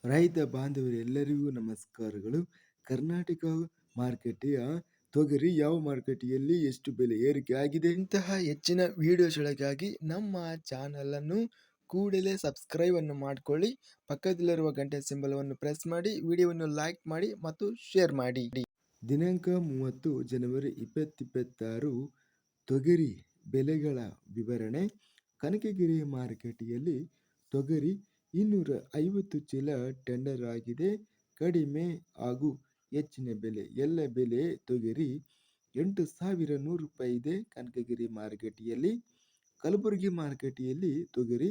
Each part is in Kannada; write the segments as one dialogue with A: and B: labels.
A: ರೈತ ಬಾಂಧವರೆಲ್ಲರಿಗೂ ನಮಸ್ಕಾರಗಳು. ಕರ್ನಾಟಕ ಮಾರುಕಟ್ಟೆಯ ತೊಗರಿ ಯಾವ ಮಾರುಕಟ್ಟೆಯಲ್ಲಿ ಎಷ್ಟು ಬೆಲೆ ಏರಿಕೆ ಆಗಿದೆ? ಇಂತಹ ಹೆಚ್ಚಿನ ವಿಡಿಯೋಸ್ಗಳಿಗಾಗಿ ನಮ್ಮ ಚಾನಲ್ ಅನ್ನು ಕೂಡಲೇ ಸಬ್ಸ್ಕ್ರೈಬ್ ಅನ್ನು ಮಾಡಿಕೊಳ್ಳಿ. ಪಕ್ಕದಲ್ಲಿರುವ ಗಂಟೆ ಸಿಂಬಲವನ್ನು ಪ್ರೆಸ್ ಮಾಡಿ, ವಿಡಿಯೋವನ್ನು ಲೈಕ್ ಮಾಡಿ ಮತ್ತು ಶೇರ್ ಮಾಡಿ. ದಿನಾಂಕ 30 ಜನವರಿ 2026 ತೊಗರಿ ಬೆಲೆಗಳ ವಿವರಣೆ. ಕನಕಗಿರಿ ಮಾರುಕಟ್ಟೆಯಲ್ಲಿ ತೊಗರಿ 250 ಚೀಲ ಟೆಂಡರ್ ಆಗಿದೆ. ಕಡಿಮೆ ಹಾಗೂ ಹೆಚ್ಚಿನ ಬೆಲೆ ಎಲ್ಲ ಬೆಲೆ ತೊಗರಿ 8,100 ರೂಪಾಯಿ ಇದೆ ಕನಕಗಿರಿ ಮಾರುಕಟ್ಟೆಯಲ್ಲಿ. ಕಲಬುರಗಿ ಮಾರುಕಟ್ಟೆಯಲ್ಲಿ ತೊಗರಿ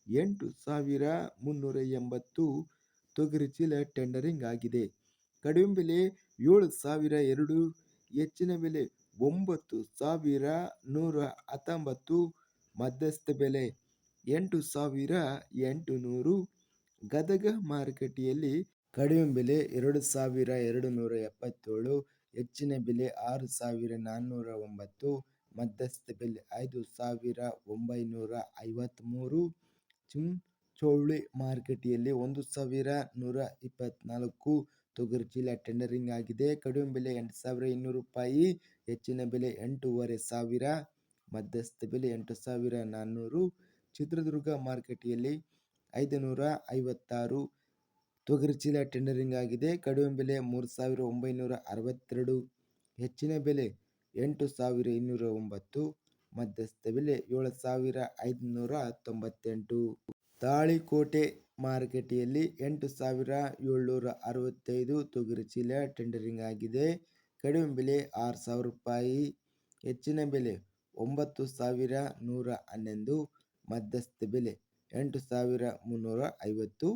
A: 8,380 ತೊಗರಿ ಚೀಲ ಟೆಂಡರಿಂಗ್ ಆಗಿದೆ. ಕಡಿಮೆ ಬೆಲೆ 7,002, ಹೆಚ್ಚಿನ ಬೆಲೆ 9,119, ಮಧ್ಯಸ್ಥ ಬೆಲೆ 8,800. ಗದಗ ಮಾರುಕಟ್ಟೆಯಲ್ಲಿ ಕಡಿಮೆ ಬೆಲೆ 2,277, ಹೆಚ್ಚಿನ ಬೆಲೆ 6,409, ಮಧ್ಯಸ್ಥ ಬೆಲೆ 5,953. ಚಿಂಚೋಳಿ ಮಾರುಕಟ್ಟೆಯಲ್ಲಿ 1,124 ತೊಗರಿ ಚೀಲ ಟೆಂಡರಿಂಗ್ ಆಗಿದೆ. ಕಡಿಮೆ ಬೆಲೆ 8,200 ರೂಪಾಯಿ, ಹೆಚ್ಚಿನ ಬೆಲೆ 8,500, ಮಧ್ಯಸ್ಥ ಬೆಲೆ 8,400. ಚಿತ್ರದುರ್ಗ ಮಾರುಕಟ್ಟೆಯಲ್ಲಿ 556 ತೊಗರಿ ಚೀಲ ಟೆಂಡರಿಂಗ್ ಆಗಿದೆ. ಕಡಿಮೆ ಬೆಲೆ 3,962, ಹೆಚ್ಚಿನ ಬೆಲೆ 8,209, ಮಧ್ಯಸ್ಥ ಬೆಲೆ 7,598. ತಾಳಿಕೋಟೆ ಮಾರುಕಟ್ಟೆಯಲ್ಲಿ 8,765 ತೊಗರಿ ಚೀಲ ಟೆಂಡರಿಂಗ್ ಆಗಿದೆ. ಕಡಿಮೆ ಬೆಲೆ 6,000 ರೂಪಾಯಿ, ಹೆಚ್ಚಿನ ಬೆಲೆ 9,111, ಮಧ್ಯಸ್ಥ ಬೆಲೆ 8,350.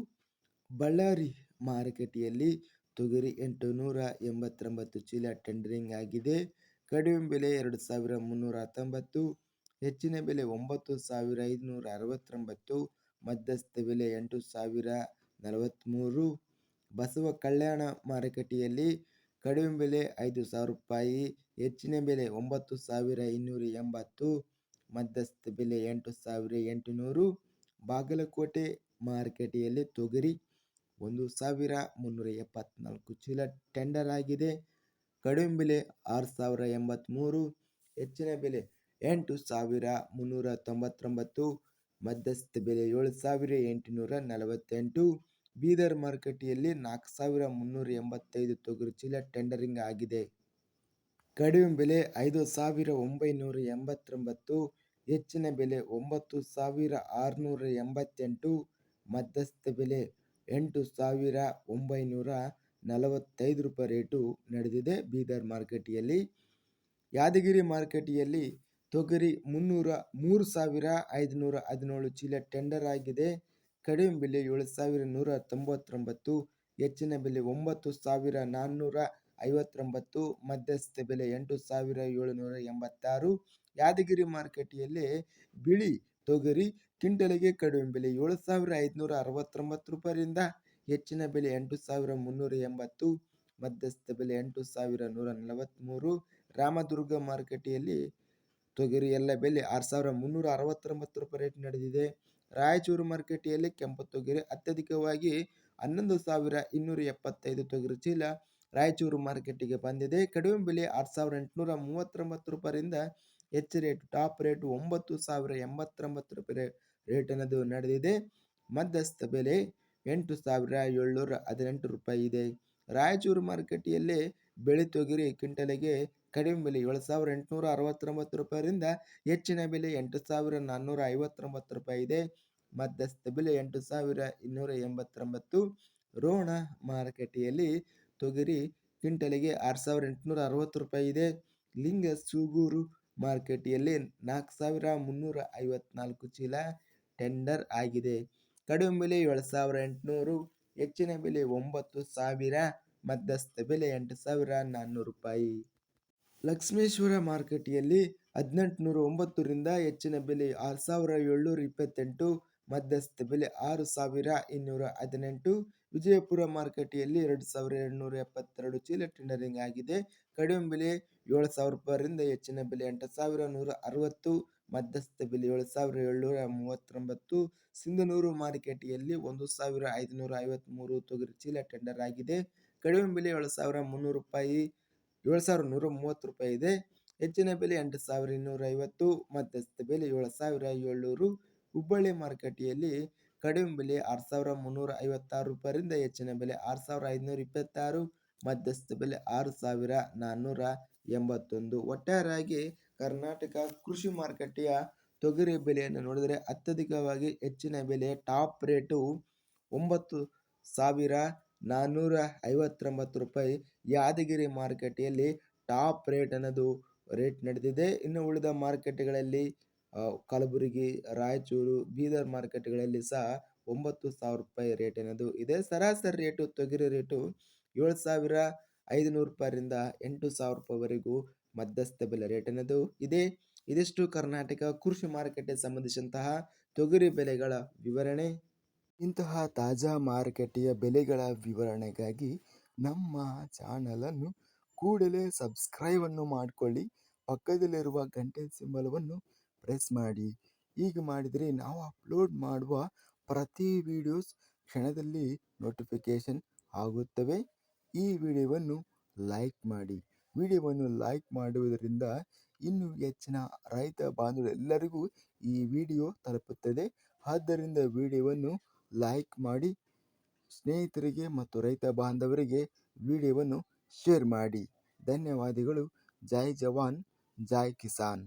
A: ಬಳ್ಳಾರಿ ಮಾರುಕಟ್ಟೆಯಲ್ಲಿ ತೊಗರಿ 889 ಚೀಲ ಟೆಂಡರಿಂಗ್ ಆಗಿದೆ. ಕಡಿಮೆ ಬೆಲೆ 2,319, ಹೆಚ್ಚಿನ ಬೆಲೆ 9,569, ಮಧ್ಯಸ್ಥ ಬೆಲೆ 8,043. ಬಸವ ಕಲ್ಯಾಣ ಮಾರುಕಟ್ಟೆಯಲ್ಲಿ ಕಡಿಮೆ ಬೆಲೆ 5,000 ರೂಪಾಯಿ, ಹೆಚ್ಚಿನ ಬೆಲೆ 9,280, ಮಧ್ಯಸ್ಥ ಬೆಲೆ 8,800. ಬಾಗಲಕೋಟೆ ಮಾರುಕಟ್ಟೆಯಲ್ಲಿ ತೊಗರಿ 1,374 ಚೀಲ ಟೆಂಡರ್ ಆಗಿದೆ. ಕಡಿಮೆ ಬೆಲೆ 6,083, ಹೆಚ್ಚಿನ ಬೆಲೆ 8,399, ಮಧ್ಯಸ್ಥ ಬೆಲೆ 7,848. ಬೀದರ್ ಮಾರುಕಟ್ಟೆಯಲ್ಲಿ 4,385 ತೊಗರಿ ಚೀಲ ಟೆಂಡರಿಂಗ್ ಆಗಿದೆ. ಕಡಿಮೆ ಬೆಲೆ 5,989, ಹೆಚ್ಚಿನ ಬೆಲೆ 9,688, ಮಧ್ಯಸ್ಥ ಬೆಲೆ 8,945 ರೂಪಾಯಿ ರೇಟು ನಡೆದಿದೆ ಬೀದರ್ ಮಾರುಕಟ್ಟೆಯಲ್ಲಿ. ಯಾದಗಿರಿ ಮಾರುಕಟ್ಟೆಯಲ್ಲಿ ತೊಗರಿ 3,517 ಚೀಲ ಟೆಂಡರ್ ಆಗಿದೆ. ಕಡಿಮೆ ಬೆಲೆ 7,199, ಹೆಚ್ಚಿನ ಬೆಲೆ 9,459, ಮಧ್ಯಸ್ಥ ಬೆಲೆ 8,786. ಯಾದಗಿರಿ ಮಾರುಕಟ್ಟೆಯಲ್ಲಿ ಬಿಳಿ ತೊಗರಿ ಕ್ವಿಂಟಲಿಗೆ ಕಡಿಮೆ ಬೆಲೆ 7,569 ರೂಪಾಯಿಯಿಂದ, ಹೆಚ್ಚಿನ ಬೆಲೆ 8,380, ಮಧ್ಯಸ್ಥ ಬೆಲೆ 8,143. ರಾಮದುರ್ಗ ಮಾರುಕಟ್ಟೆಯಲ್ಲಿ ತೊಗರಿ ಎಲ್ಲ ಬೆಲೆ 6,369 ರೂಪಾಯಿ ರೇಟ್ ನಡೆದಿದೆ. ರಾಯಚೂರು ಮಾರುಕಟ್ಟೆಯಲ್ಲಿ ಕೆಂಪು ತೊಗರಿ ಅತ್ಯಧಿಕವಾಗಿ 11,275 ತೊಗರಿ ಚೀಲ ರಾಯಚೂರು ಮಾರುಕಟ್ಟೆಗೆ ಬಂದಿದೆ. ಕಡಿಮೆ ಬೆಲೆ 6,839 ರೂಪಾಯಿಯಿಂದ, ಹೆಚ್ಚು ರೇಟ್ ಟಾಪ್ ರೇಟ್ 9,089 ರೂಪಾಯಿ ರೇಟ್ ಅನ್ನೋದು ನಡೆದಿದೆ. ಮಧ್ಯಸ್ಥ ಬೆಲೆ 8,718 ರೂಪಾಯಿ ಇದೆ. ರಾಯಚೂರು ಮಾರುಕಟ್ಟೆಯಲ್ಲಿ ಬೆಳೆ ತೊಗರಿ ಕ್ವಿಂಟಲಿಗೆ ಕಡಿಮೆ ಬೆಲೆ 7,869 ರೂಪಾಯಿಯಿಂದ, ಹೆಚ್ಚಿನ ಬೆಲೆ 8,459 ರೂಪಾಯಿ ಇದೆ. ಮಧ್ಯಸ್ಥ ಬೆಲೆ 8,289. ರೋಣ ಮಾರುಕಟ್ಟೆಯಲ್ಲಿ ತೊಗರಿ ಕ್ವಿಂಟಲಿಗೆ 6,860 ರೂಪಾಯಿ ಇದೆ. ಲಿಂಗಸೂಗೂರು ಮಾರುಕಟ್ಟೆಯಲ್ಲಿ 4,354 ಚೀಲ ಟೆಂಡರ್ ಆಗಿದೆ. ಕಡಿಮೆ ಬೆಲೆ 7,800, ಹೆಚ್ಚಿನ ಬೆಲೆ 9,000, ಮಧ್ಯಸ್ಥ ಬೆಲೆ 8,400 ರೂಪಾಯಿ. ಲಕ್ಷ್ಮೇಶ್ವರ ಮಾರುಕಟ್ಟೆಯಲ್ಲಿ 1,809ರಿಂದ, ಹೆಚ್ಚಿನ ಬೆಲೆ 6,728, ಮಧ್ಯಸ್ಥ ಬೆಲೆ 6,218. ವಿಜಯಪುರ ಮಾರುಕಟ್ಟೆಯಲ್ಲಿ 2,272 ಚೀಲ ಟೆಂಡರಿಂಗ್ ಆಗಿದೆ. ಕಡಿಮೆ ಬೆಲೆ 7,000 ರೂಪಾಯಿರಿಂದ, ಹೆಚ್ಚಿನ ಬೆಲೆ 8,160, ಮಧ್ಯಸ್ಥ ಬೆಲೆ 7,739. ಸಿಂಧನೂರು ಮಾರುಕಟ್ಟೆಯಲ್ಲಿ 1,553 ತೊಗರಿ ಚೀಲ ಟೆಂಡರ್ ಆಗಿದೆ. ಕಡಿಮೆ ಬೆಲೆ 7,300 ರೂಪಾಯಿ, 7,130 ರೂಪಾಯಿ ಇದೆ. ಹೆಚ್ಚಿನ ಬೆಲೆ 8,250, ಮಧ್ಯಸ್ಥ ಬೆಲೆ 7,700. ಹುಬ್ಬಳ್ಳಿ ಮಾರುಕಟ್ಟೆಯಲ್ಲಿ ಕಡಿಮೆ ಬೆಲೆ 6,356 ರೂಪಾಯಿಯಿಂದ ಹೆಚ್ಚಿನ ಬೆಲೆ 6,526, ಮಧ್ಯಸ್ಥ ಬೆಲೆ 6,481. ಒಟ್ಟಾರೆಯಾಗಿ ಕರ್ನಾಟಕ ಕೃಷಿ ಮಾರುಕಟ್ಟೆಯ ತೊಗರಿ ಬೆಲೆಯನ್ನು ನೋಡಿದರೆ ಅತ್ಯಧಿಕವಾಗಿ ಹೆಚ್ಚಿನ ಬೆಲೆ ಟಾಪ್ ರೇಟು 9,459 ರೂಪಾಯಿ ಯಾದಗಿರಿ ಮಾರುಕಟ್ಟೆಯಲ್ಲಿ ಟಾಪ್ ರೇಟ್ ಅನ್ನೋದು ನಡೆದಿದೆ. ಇನ್ನು ಉಳಿದ ಮಾರುಕಟ್ಟೆಗಳಲ್ಲಿ ಕಲಬುರಗಿ, ರಾಯಚೂರು, ಬೀದರ್ ಮಾರುಕಟ್ಟೆಗಳಲ್ಲಿ ಸಹ 9,000 ರೂಪಾಯಿ ರೇಟ್ ಅನ್ನೋದು ಇದೆ. ಸರಾಸರಿ ರೇಟು ತೊಗರಿ ರೇಟು 7,500 ರೂಪಾಯಿಯಿಂದ 8,000 ರೂಪಾಯಿವರೆಗೂ ಮಧ್ಯಸ್ಥ ಬೆಲೆ ರೇಟ್ ಅನ್ನೋದು ಇದೆ. ಇದಿಷ್ಟು ಕರ್ನಾಟಕ ಕೃಷಿ ಮಾರುಕಟ್ಟೆಗೆ ಸಂಬಂಧಿಸಿದಂತಹ ತೊಗರಿ ಬೆಲೆಗಳ ವಿವರಣೆ. ಇಂತಹ ತಾಜಾ ಮಾರುಕಟ್ಟೆಯ ಬೆಲೆಗಳ ವಿವರಣೆಗಾಗಿ ನಮ್ಮ ಚಾನಲನ್ನು ಕೂಡಲೇ ಸಬ್ಸ್ಕ್ರೈಬನ್ನು ಮಾಡಿಕೊಳ್ಳಿ. ಪಕ್ಕದಲ್ಲಿರುವ ಗಂಟೆ ಸಿಂಬಲವನ್ನು ಪ್ರೆಸ್ ಮಾಡಿ. ಹೀಗೆ ಮಾಡಿದರೆ ನಾವು ಅಪ್ಲೋಡ್ ಮಾಡುವ ಪ್ರತಿ ವಿಡಿಯೋಸ್ ಕ್ಷಣದಲ್ಲಿ ನೋಟಿಫಿಕೇಶನ್ ಆಗುತ್ತವೆ. ಈ ವಿಡಿಯೋವನ್ನು ಲೈಕ್ ಮಾಡಿ. ವಿಡಿಯೋವನ್ನು ಲೈಕ್ ಮಾಡುವುದರಿಂದ ಇನ್ನೂ ಹೆಚ್ಚಿನ ರೈತ ಬಾಂಧವರೆಲ್ಲರಿಗೂ ಈ ವಿಡಿಯೋ ತಲುಪುತ್ತದೆ. ಆದ್ದರಿಂದ ವಿಡಿಯೋವನ್ನು ಲೈಕ್ ಮಾಡಿ, ಸ್ನೇಹಿತರಿಗೆ ಮತ್ತು ರೈತ ಬಾಂಧವರಿಗೆ ವಿಡಿಯೋವನ್ನು ಶೇರ್ ಮಾಡಿ. ಧನ್ಯವಾದಗಳು. ಜೈ ಜವಾನ್, ಜೈ ಕಿಸಾನ್.